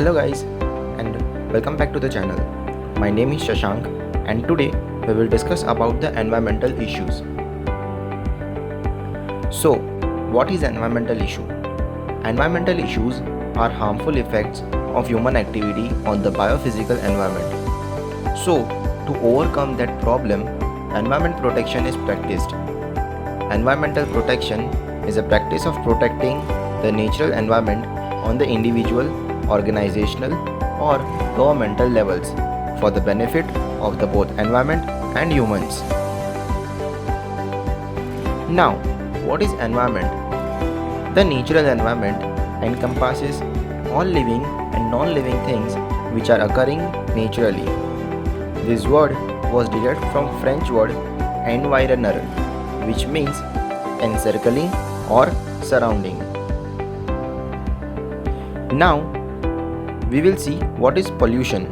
Hello guys, and welcome back to the channel. My name is Shashank, and today we will discuss about the environmental issues. So, what is environmental issue? Environmental issues are harmful effects of human activity on the biophysical environment. So, to overcome that problem, environment protection is practiced. Environmental protection is a practice of protecting the natural environment on the individual, organizational, or governmental levels for the benefit of the both environment and humans. Now, what is environment? The natural environment encompasses all living and non-living things which are occurring naturally. This word was derived from French word environner, which means encircling or surrounding. Now, we will see what is pollution.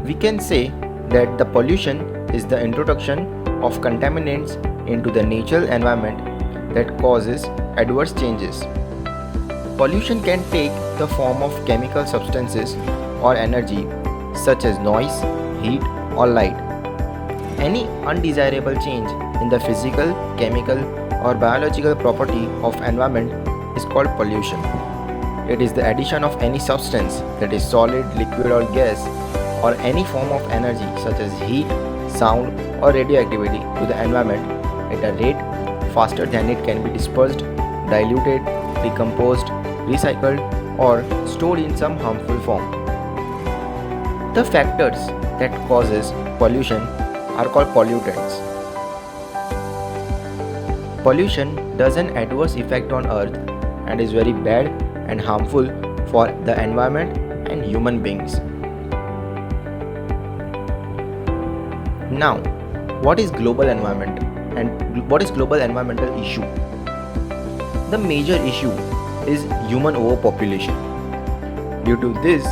We can say that the pollution is the introduction of contaminants into the natural environment that causes adverse changes. Pollution can take the form of chemical substances or energy such as noise, heat, or light. Any undesirable change in the physical, chemical, or biological property of environment is called pollution. It is the addition of any substance, that is solid, liquid, or gas, or any form of energy such as heat, sound, or radioactivity to the environment at a rate faster than it can be dispersed, diluted, decomposed, recycled, or stored in some harmful form. The factors that causes pollution are called pollutants. Pollution does an adverse effect on earth and is very bad and harmful for the environment and human beings. Now, what is global environment and what is global environmental issue? The major issue is human overpopulation. Due to this,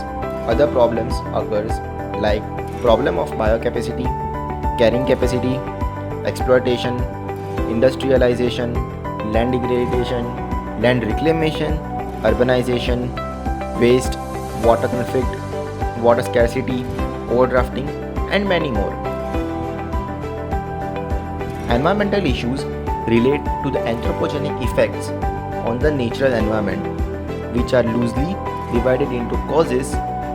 other problems occurs like problem of biocapacity, carrying capacity, exploitation, industrialization, land degradation, land reclamation, urbanization, waste, water conflict, water scarcity, overdrafting, and many more. Environmental issues relate to the anthropogenic effects on the natural environment, which are loosely divided into causes,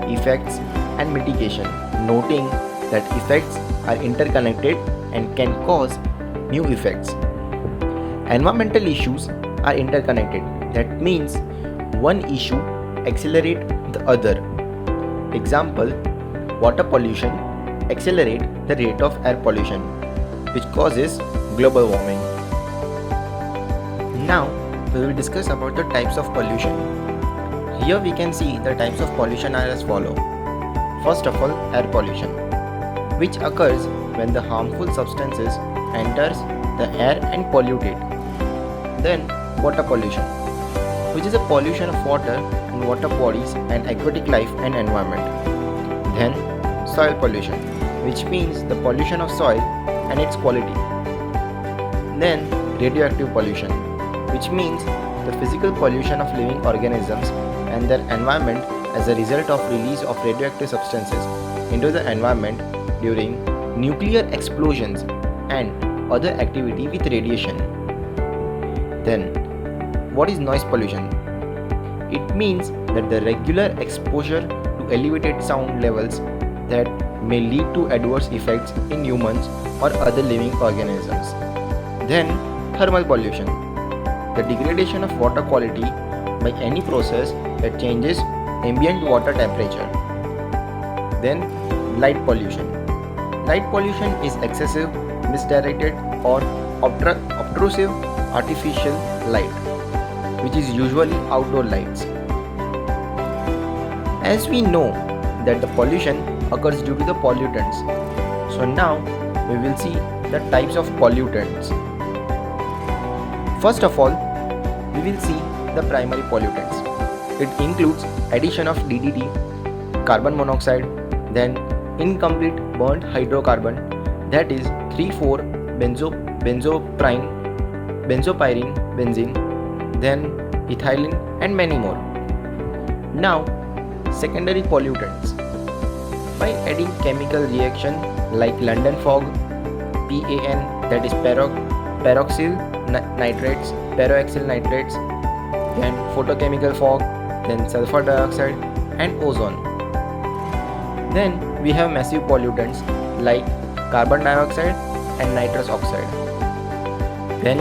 effects, and mitigation, noting that effects are interconnected and can cause new effects. Environmental issues are interconnected. That means one issue accelerates the other. Example, water pollution accelerates the rate of air pollution, which causes global warming. Now, we will discuss about the types of pollution. Here we can see the types of pollution are as follow. First of all, air pollution, which occurs when the harmful substances enters the air and pollute it. Then, water pollution, which is a pollution of water and water bodies and aquatic life and environment. Then, soil pollution, which means the pollution of soil and its quality. Then, radioactive pollution, which means the physical pollution of living organisms and their environment as a result of release of radioactive substances into the environment during nuclear explosions and other activity with radiation. Then, what is noise pollution? It means that the regular exposure to elevated sound levels that may lead to adverse effects in humans or other living organisms. Then, thermal pollution, the degradation of water quality by any process that changes ambient water temperature. Then, light pollution. Light pollution is excessive, misdirected, or obtrusive artificial light, which is usually outdoor lights. As we know that the pollution occurs due to the pollutants, so now we will see the types of pollutants. First of all, we will see the primary pollutants. It includes addition of DDT, carbon monoxide, then incomplete burnt hydrocarbon, that is 3,4-benzopyrene benzene, then ethylene, and many more. Now, Secondary pollutants. By adding chemical reaction like London fog, PAN, that is peroxyl nitrates, peroxyl nitrates, then photochemical fog, then sulfur dioxide and ozone. Then we have massive pollutants like carbon dioxide and nitrous oxide. Then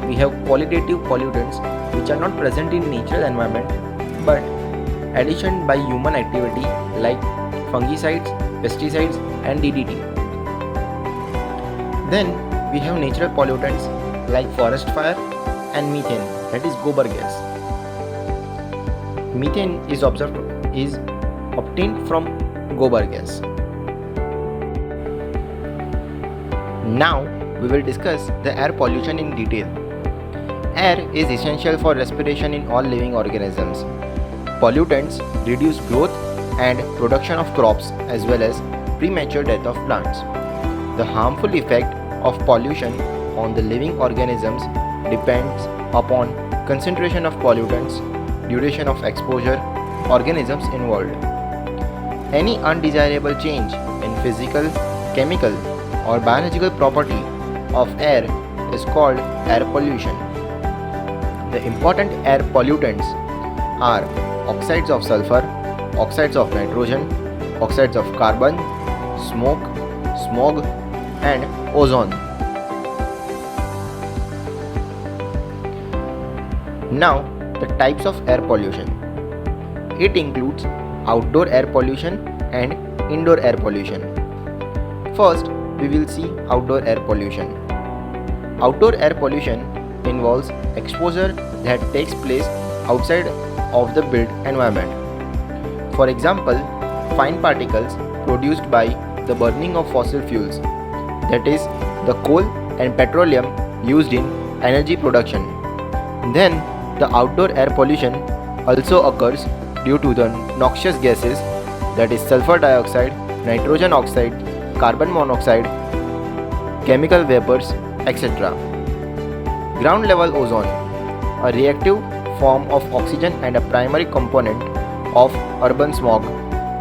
we have qualitative pollutants which are not present in natural environment but addition by human activity like fungicides, pesticides and DDT. Then we have natural pollutants like forest fire and methane, that is gobar gas. Methane is obtained from gobar gas. Now we will discuss the air pollution in detail. Air is essential for respiration in all living organisms. Pollutants reduce growth and production of crops as well as premature death of plants. The harmful effect of pollution on the living organisms depends upon concentration of pollutants, duration of exposure, organisms involved. Any undesirable change in physical, chemical or biological property of air is called air pollution. The important air pollutants are oxides of sulfur, oxides of nitrogen, oxides of carbon, smoke, smog and ozone. Now the types of air pollution. It includes outdoor air pollution and indoor air pollution. First, we will see outdoor air pollution. Outdoor air pollution involves exposure that takes place outside of the built environment. For example, fine particles produced by the burning of fossil fuels, that is, the coal and petroleum used in energy production. Then, the outdoor air pollution also occurs due to the noxious gases, that is sulfur dioxide, nitrogen oxide, carbon monoxide, chemical vapors, etc. Ground level ozone, a reactive form of oxygen and a primary component of urban smog,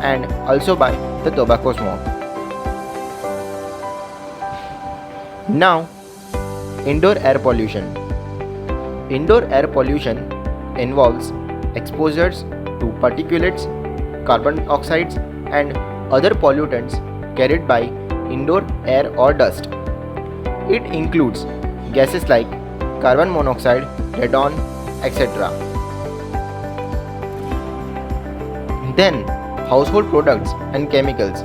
and also by the tobacco smoke. Now, indoor air pollution. Indoor air pollution involves exposures to particulates, carbon oxides and other pollutants carried by indoor air or dust. It includes gases like carbon monoxide, radon, etc. Then, household products and chemicals,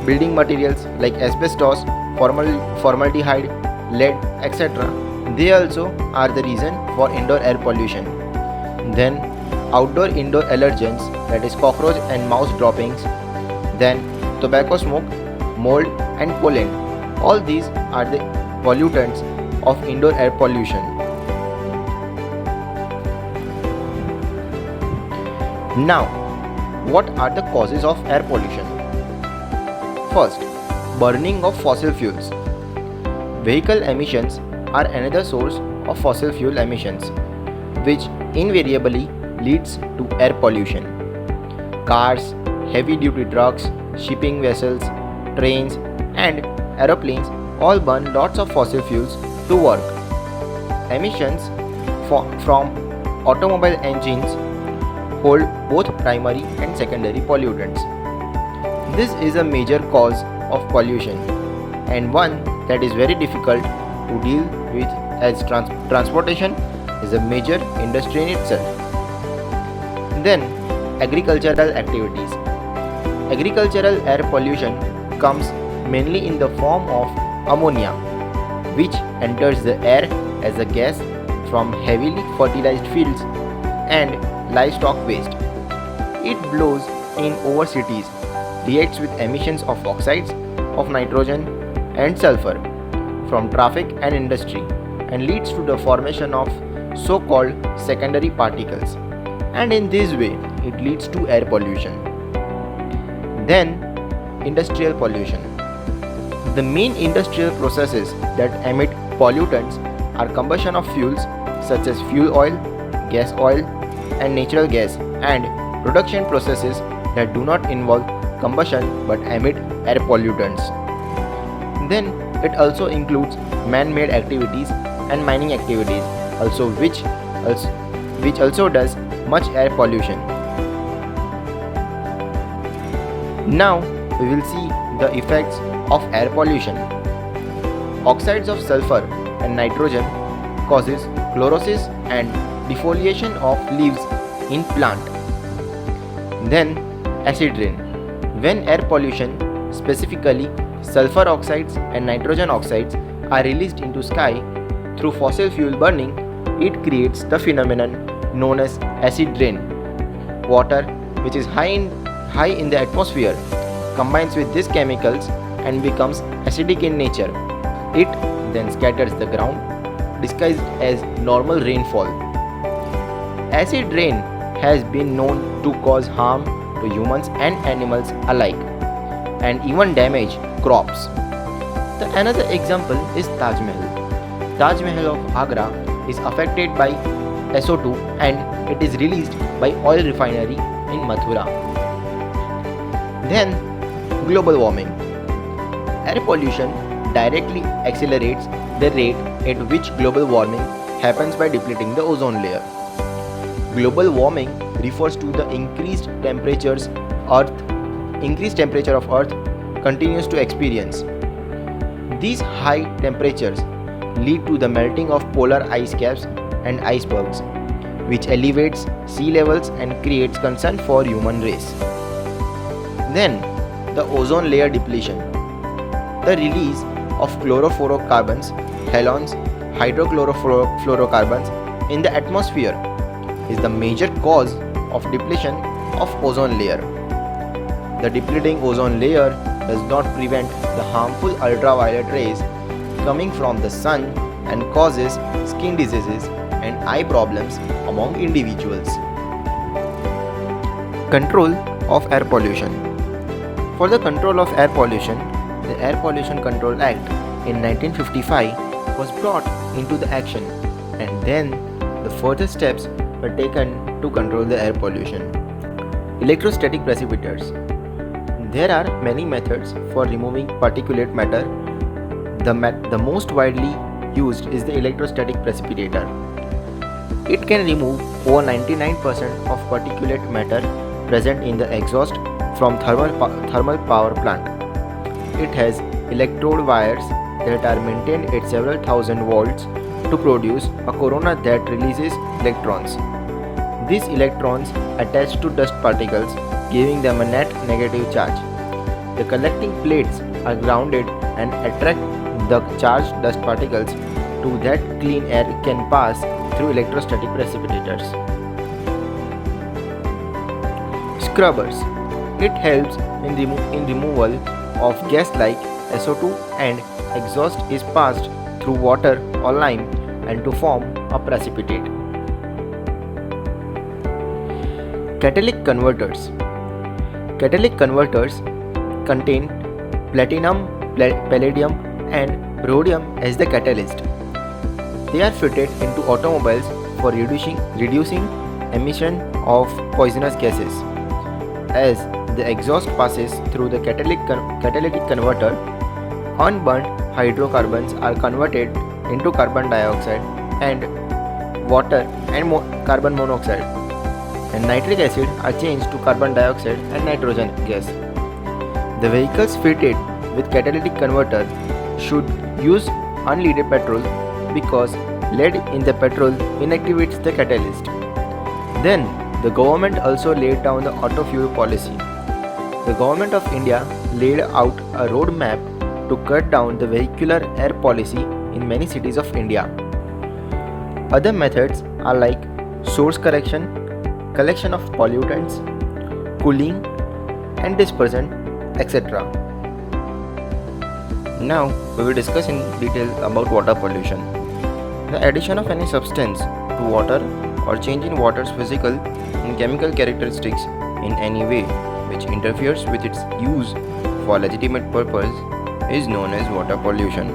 building materials like asbestos, formaldehyde, lead, etc. They also are the reason for indoor air pollution. Then, outdoor-indoor allergens, that is cockroach and mouse droppings. Then, tobacco smoke, mold and pollen. All these are the pollutants of indoor air pollution. Now, what are the causes of air pollution? First, burning of fossil fuels. Vehicle emissions are another source of fossil fuel emissions, which invariably leads to air pollution. Cars, heavy-duty trucks, shipping vessels, trains, and aeroplanes all burn lots of fossil fuels to work. Emissions from automobile engines hold both primary and secondary pollutants. This is a major cause of pollution and one that is very difficult to deal with, as transportation is a major industry in itself. Then, agricultural activities. Agricultural air pollution comes mainly in the form of ammonia, which enters the air as a gas from heavily fertilized fields and livestock waste. It blows in over cities, reacts with emissions of oxides of nitrogen and sulfur from traffic and industry, and leads to the formation of so-called secondary particles, and in this way it leads to air pollution. Then, industrial pollution. The main industrial processes that emit pollutants are combustion of fuels such as fuel oil, gas oil and natural gas, and production processes that do not involve combustion but emit air pollutants. Then it also includes man-made activities and mining activities, which also does much air pollution. Now we will see the effects of air pollution. Oxides of sulfur and nitrogen causes chlorosis and defoliation of leaves in plant. Then acid rain. When air pollution, specifically sulfur oxides and nitrogen oxides, are released into sky through fossil fuel burning, it creates the phenomenon known as acid rain. Water, which is high in the atmosphere, combines with these chemicals and becomes acidic in nature. It then scatters the ground, disguised as normal rainfall. Acid rain has been known to cause harm to humans and animals alike, and even damage crops. Another example is Taj Mahal. Taj Mahal of Agra is affected by SO2 and it is released by oil refinery in Mathura. Then global warming. Air pollution directly accelerates the rate at which global warming happens by depleting the ozone layer. Global warming refers to the increased temperature of Earth continues to experience. These high temperatures lead to the melting of polar ice caps and icebergs, which elevates sea levels and creates concern for human race. Then, the ozone layer depletion. The release of chlorofluorocarbons, halogens, hydrochlorofluorocarbons in the atmosphere is the major cause of depletion of ozone layer. The depleting ozone layer does not prevent the harmful ultraviolet rays coming from the sun and causes skin diseases and eye problems among individuals. Control of air pollution. For the control of air pollution, the Air Pollution Control Act in 1955 was brought into the action, and then the further steps were taken to control the air pollution. Electrostatic precipitors. There are many methods for removing particulate matter. The most widely used is the electrostatic precipitator. It can remove over 99% of particulate matter present in the exhaust from thermal power plant. It has electrode wires that are maintained at several thousand volts to produce a corona that releases electrons. These electrons attach to dust particles, giving them a net negative charge. The collecting plates are grounded and attract the charged dust particles to that clean air can pass through electrostatic precipitators. Scrubbers. It helps in removal of gas like SO2 and exhaust is passed through water or lime and to form a precipitate. Catalytic converters. Catalytic converters contain platinum, palladium and rhodium as the catalyst. They are fitted into automobiles for reducing emission of poisonous gases. As the exhaust passes through the catalytic converter, unburnt hydrocarbons are converted into carbon dioxide and water and carbon monoxide, and nitric acid are changed to carbon dioxide and nitrogen gas. The vehicles fitted with catalytic converter should use unleaded petrol because lead in the petrol inactivates the catalyst. Then the government also laid down the auto fuel policy. The government of India laid out a roadmap to cut down the vehicular air policy in many cities of India. Other methods are like source correction, collection of pollutants, cooling and dispersion, etc. Now we will discuss in detail about water pollution. The addition of any substance to water or change in water's physical and chemical characteristics in any way which interferes with its use for a legitimate purpose is known as water pollution.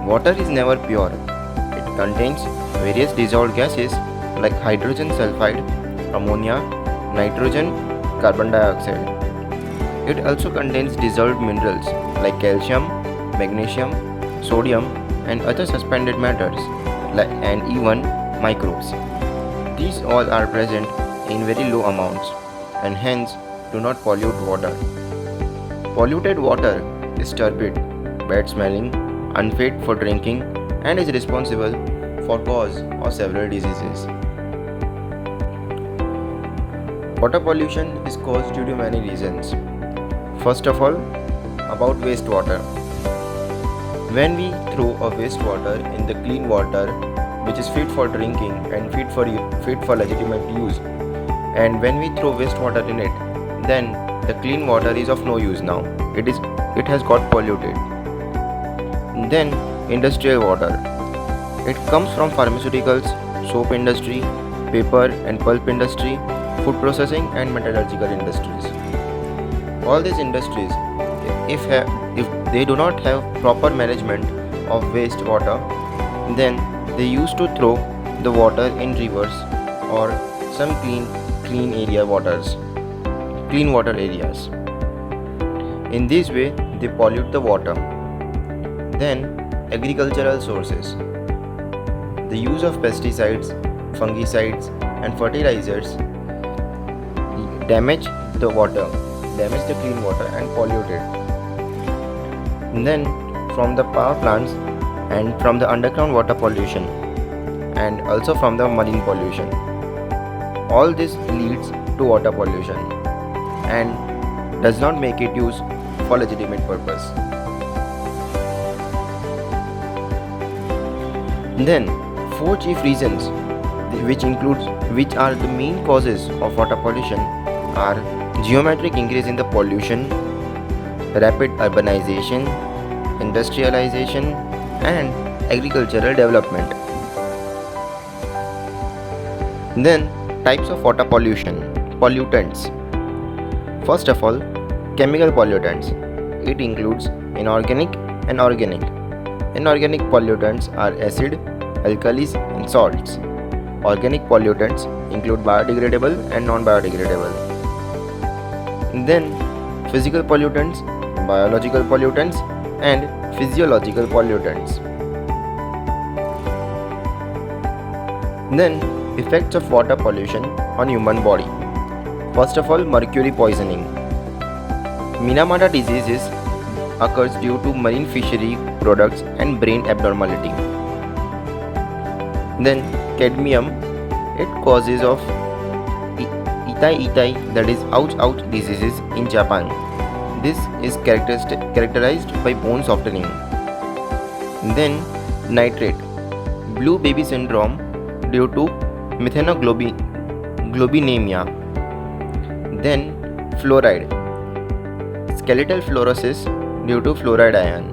Water is never pure. It contains various dissolved gases like hydrogen sulfide, ammonia, nitrogen, carbon dioxide. It also contains dissolved minerals like calcium, magnesium, sodium, and other suspended matters, and even microbes. These all are present in very low amounts and hence do not pollute water. Polluted water is turbid, bad smelling, unfit for drinking, and is responsible for cause of several diseases. Water pollution is caused due to many reasons. First of all, about wastewater. When we throw a wastewater in the clean water, which is fit for drinking and fit for legitimate use, and when we throw wastewater in it, then the clean water is of no use now. It has got polluted. Then industrial water. It comes from pharmaceuticals, soap industry, paper and pulp industry, food processing and metallurgical industries. All these industries, if they do not have proper management of wastewater, then they used to throw the water in rivers or some clean water areas. In this way, they pollute the water. Then, agricultural sources. The use of pesticides, fungicides, and fertilizers damage the water, damage the clean water, and pollute it. And then, from the power plants and from the underground water pollution, and also from the marine pollution. All this leads to water pollution and does not make it used for legitimate purpose. Then, four chief reasons which are the main causes of water pollution are geometric increase in the pollution, rapid urbanization, industrialization, and agricultural development. Then, types of water pollution. Pollutants. First of all, chemical pollutants. It includes inorganic and organic. Inorganic pollutants are acid, alkalis, and salts. Organic pollutants include biodegradable and non-biodegradable. Then, physical pollutants, biological pollutants, and physiological pollutants. Then, effects of water pollution on human body. First of all, mercury poisoning. Minamata diseases occurs due to marine fishery products and brain abnormality. Then, cadmium, it causes of itai, that is ouch diseases in Japan. This is characterized by bone softening. Then, nitrate, blue baby syndrome due to methanoglobinemia. Then, fluoride, skeletal fluorosis due to fluoride ion.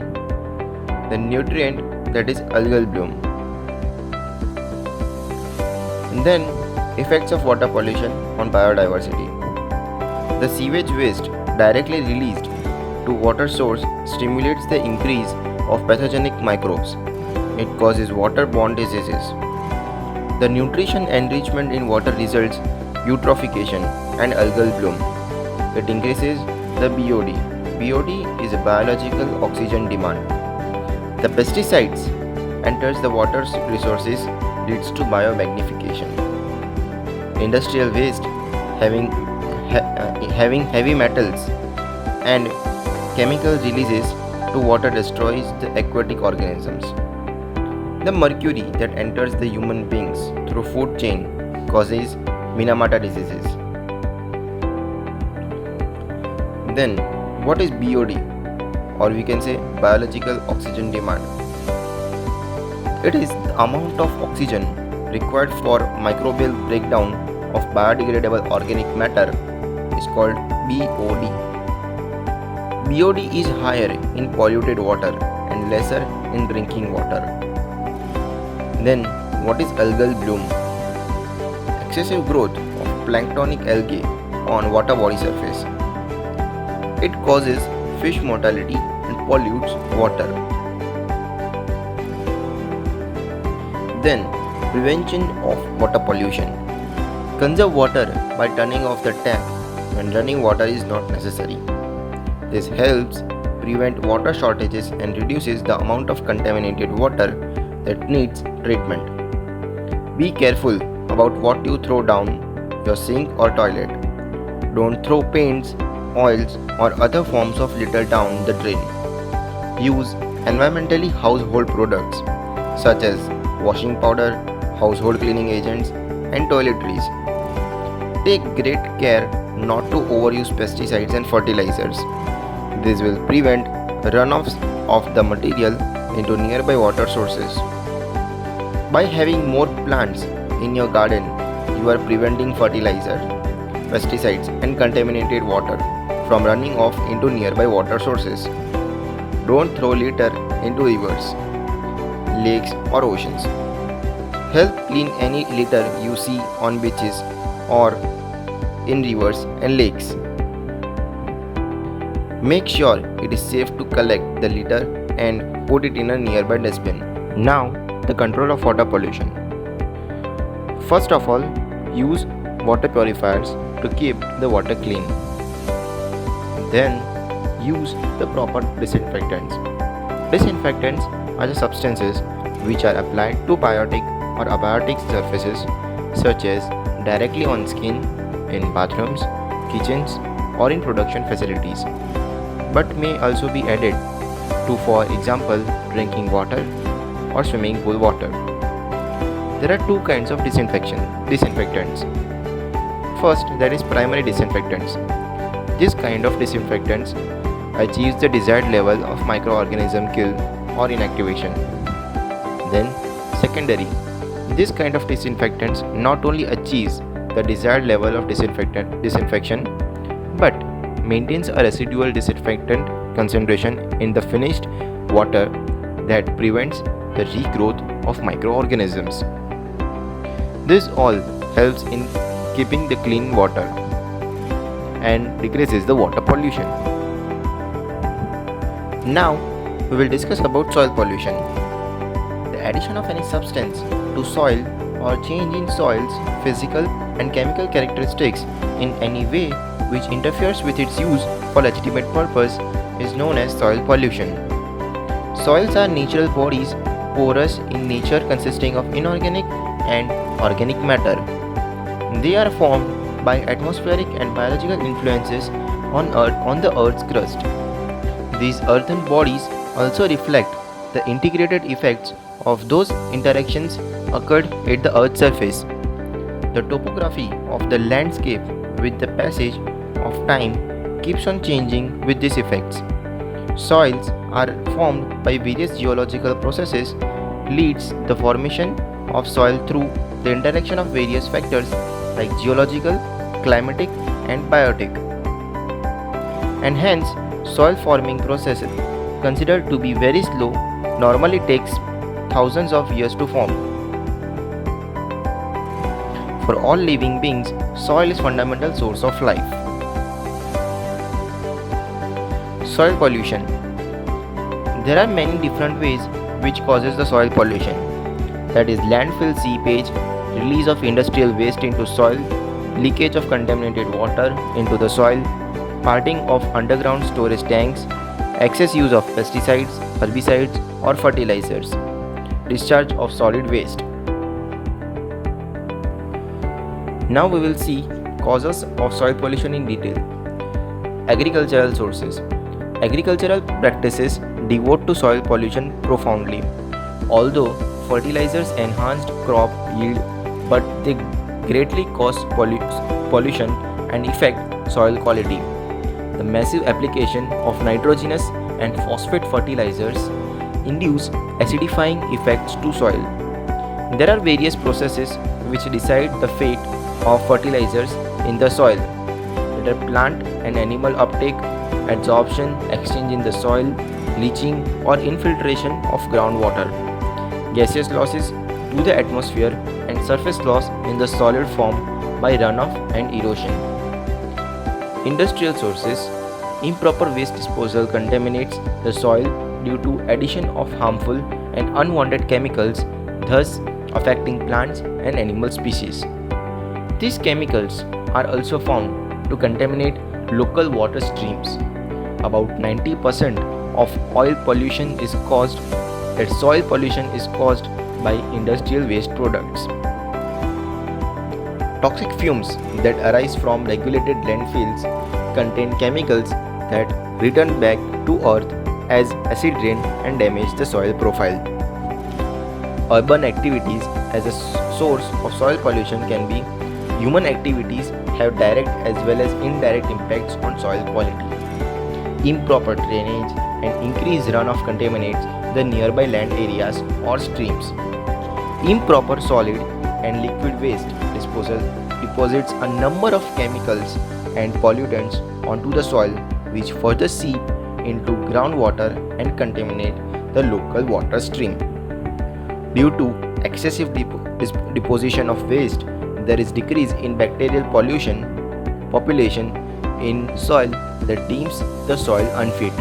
The nutrient, that is algal bloom. And then, effects of water pollution on biodiversity. The sewage waste directly released to water source stimulates the increase of pathogenic microbes. It causes waterborne diseases. The nutrition enrichment in water results eutrophication and algal bloom. It increases the BOD. BOD is a biological oxygen demand. The pesticides enters the water resources leads to biomagnification. Industrial waste having heavy metals and chemical releases to water destroys the aquatic organisms. The mercury that enters the human beings through food chain causes Minamata diseases. Then, what is BOD, or we can say biological oxygen demand? It is the amount of oxygen required for microbial breakdown of biodegradable organic matter is called BOD. BOD is higher in polluted water and lesser in drinking water. Then, what is algal bloom? Excessive growth of planktonic algae on water body surface. It causes fish mortality and pollutes water. Then, prevention of water pollution. Conserve water by turning off the tap when running water is not necessary. This helps prevent water shortages and reduces the amount of contaminated water that needs treatment. Be careful about what you throw down your sink or toilet. Don't throw paints, oils, or other forms of litter down the drain. Use environmentally household products such as washing powder, household cleaning agents, and toiletries. Take great care not to overuse pesticides and fertilizers. This will prevent runoffs of the material into nearby water sources. By having more plants in your garden, you are preventing fertilizer, pesticides, and contaminated water from running off into nearby water sources. Don't throw litter into rivers, lakes, or oceans. Help clean any litter you see on beaches or in rivers and lakes. Make sure it is safe to collect the litter and put it in a nearby dustbin. Now, the control of water pollution. First of all, use water purifiers to keep the water clean. Then, use the proper disinfectants. Disinfectants are the substances which are applied to biotic or abiotic surfaces such as directly on skin, in bathrooms, kitchens, or in production facilities, but may also be added to, for example, drinking water or swimming pool water. There are two kinds of disinfectants. First, there is primary disinfectants. This kind of disinfectants achieves the desired level of microorganism kill or inactivation. Then, secondary. This kind of disinfectants not only achieves the desired level of disinfection but maintains a residual disinfectant concentration in the finished water that prevents the regrowth of microorganisms. This all helps in keeping the clean water and decreases the water pollution. Now we will discuss about soil pollution. The addition of any substance to soil or change in soil's physical and chemical characteristics in any way which interferes with its use for legitimate purpose is known as soil pollution. Soils are natural bodies, porous in nature, consisting of inorganic and organic matter. They are formed by atmospheric and biological influences on the Earth's crust. These earthen bodies also reflect the integrated effects of those interactions occurred at the Earth's surface. The topography of the landscape with the passage of time keeps on changing with these effects. Soils are formed by various geological processes leads the formation of soil through the interaction of various factors like geological, climatic and biotic. And hence soil forming process considered to be very slow normally takes thousands of years to form. For all living beings, soil is fundamental source of life. Soil pollution. There are many different ways which causes the soil pollution. That is landfill seepage, release of industrial waste into soil, leakage of contaminated water into the soil, parting of underground storage tanks, excess use of pesticides, herbicides or fertilizers, discharge of solid waste. Now we will see causes of soil pollution in detail. Agricultural sources. Agricultural practices devote to soil pollution profoundly. Although fertilizers enhanced crop yield, but they greatly cause pollution and affect soil quality. The massive application of nitrogenous and phosphate fertilizers induce acidifying effects to soil. There are various processes which decide the fate of fertilizers in the soil. There are plant and animal uptake, adsorption, exchange in the soil, leaching or infiltration of groundwater, gaseous losses to the atmosphere and surface loss in the solid form by runoff and erosion. Industrial sources. Improper waste disposal contaminates the soil due to addition of harmful and unwanted chemicals, thus affecting plants and animal species. These chemicals are also found to contaminate local water streams. About 90% of oil pollution is caused, that soil pollution is caused by industrial waste products. Toxic fumes that arise from regulated landfills contain chemicals that return back to earth as acid rain and damage the soil profile. Urban activities as a source of soil pollution can be human activities have direct as well as indirect impacts on soil quality. Improper drainage and increased runoff contaminates the nearby land areas or streams. Improper solid and liquid waste disposal deposits a number of chemicals and pollutants onto the soil which further seep into groundwater and contaminate the local water stream. Due to excessive deposition of waste, there is decrease in bacterial population in soil that deems the soil unfit.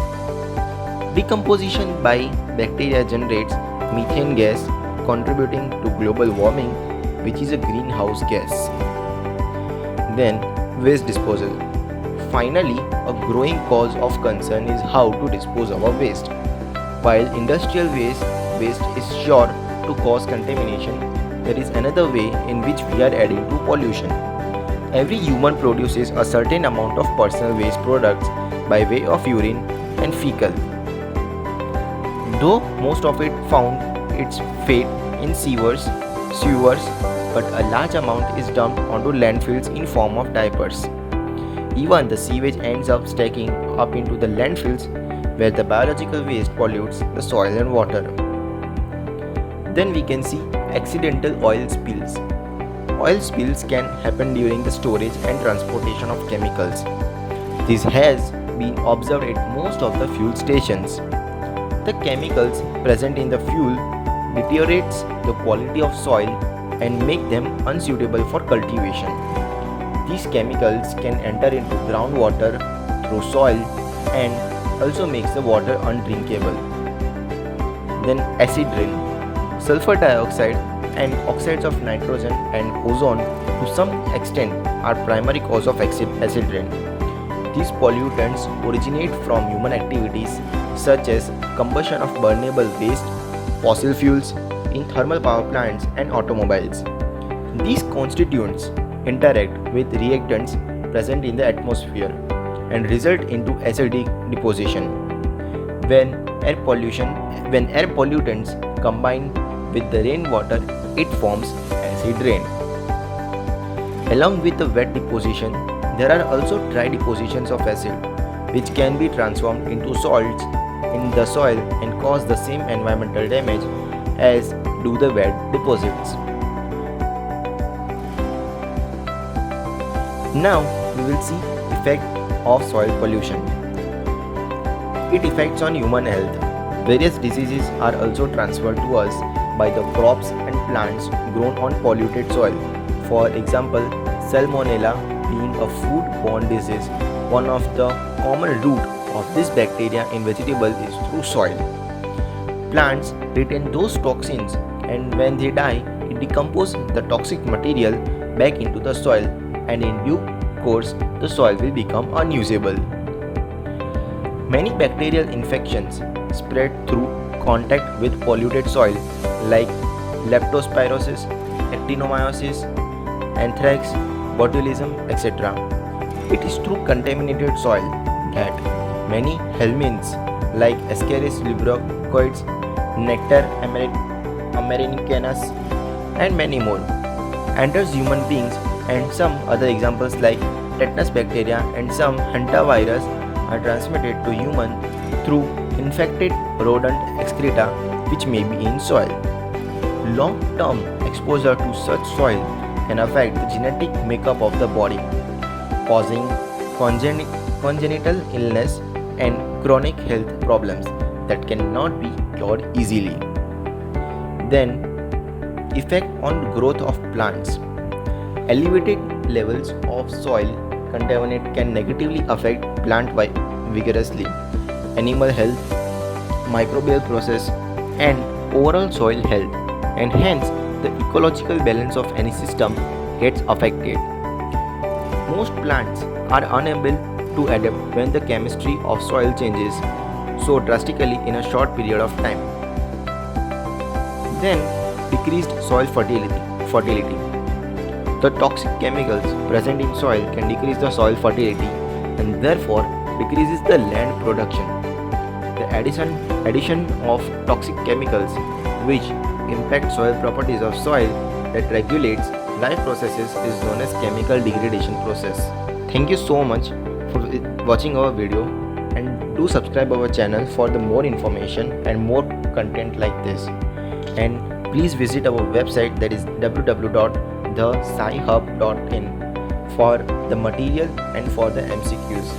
Decomposition by bacteria generates methane gas, contributing to global warming, which is a greenhouse gas. Then, waste disposal. Finally, a growing cause of concern is how to dispose our waste. While industrial waste is sure to cause contamination, there is another way in which we are adding to pollution. Every human produces a certain amount of personal waste products by way of urine and fecal. Though most of it found its fate in sewers, but a large amount is dumped onto landfills in form of diapers. Even the sewage ends up stacking up into the landfills where the biological waste pollutes the soil and water. Then we can see accidental oil spills. Oil spills can happen during the storage and transportation of chemicals. This has been observed at most of the fuel stations. The chemicals present in the fuel deteriorates the quality of soil and make them unsuitable for cultivation. These chemicals can enter into groundwater through soil and also makes the water undrinkable. Then acid rain. Sulfur dioxide and oxides of nitrogen and ozone to some extent are primary cause of acid rain. These pollutants originate from human activities such as combustion of burnable waste, fossil fuels in thermal power plants and automobiles. These constituents interact with reactants present in the atmosphere and result into acidic deposition. When air pollutants combine with the rainwater, it forms acid rain. Along with the wet deposition, there are also dry depositions of acid, which can be transformed into salts in the soil and cause the same environmental damage as do the wet deposits. Now we will see effect of soil pollution. It affects on human health. Various diseases are also transferred to us by the crops and plants grown on polluted soil. For example, Salmonella being a food-borne disease, one of the common root of this bacteria in vegetable is through soil. Plants retain those toxins, and when they die, it decomposes the toxic material back into the soil, and in due course the soil will become unusable. Many bacterial infections spread through contact with polluted soil like leptospirosis, actinomycosis, anthrax, botulism, etc. It is through contaminated soil that many helminths like Ascaris librocoides, Nectar americanus, and many more enters human beings, and some other examples like tetanus bacteria and some hantavirus are transmitted to human through infected rodent excreta which may be in soil. Long-term exposure to such soil can affect the genetic makeup of the body, causing congenital illness and chronic health problems that cannot be cured easily. Then, effect on growth of plants. Elevated levels of soil contaminant can negatively affect plant vigorously, animal health, microbial process, and overall soil health, and hence the ecological balance of any system gets affected. Most plants are unable to adapt when the chemistry of soil changes so drastically in a short period of time. Then, decreased soil fertility. The toxic chemicals present in soil can decrease the soil fertility and therefore decreases the land production. The addition of toxic chemicals which impact soil properties of soil that regulates life processes is known as chemical degradation process. Thank you so much for watching our video, and do subscribe our channel for the more information and more content like this. And please visit our website, that is www.thescihub.in, for the material and for the MCQs.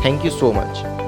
Thank you so much.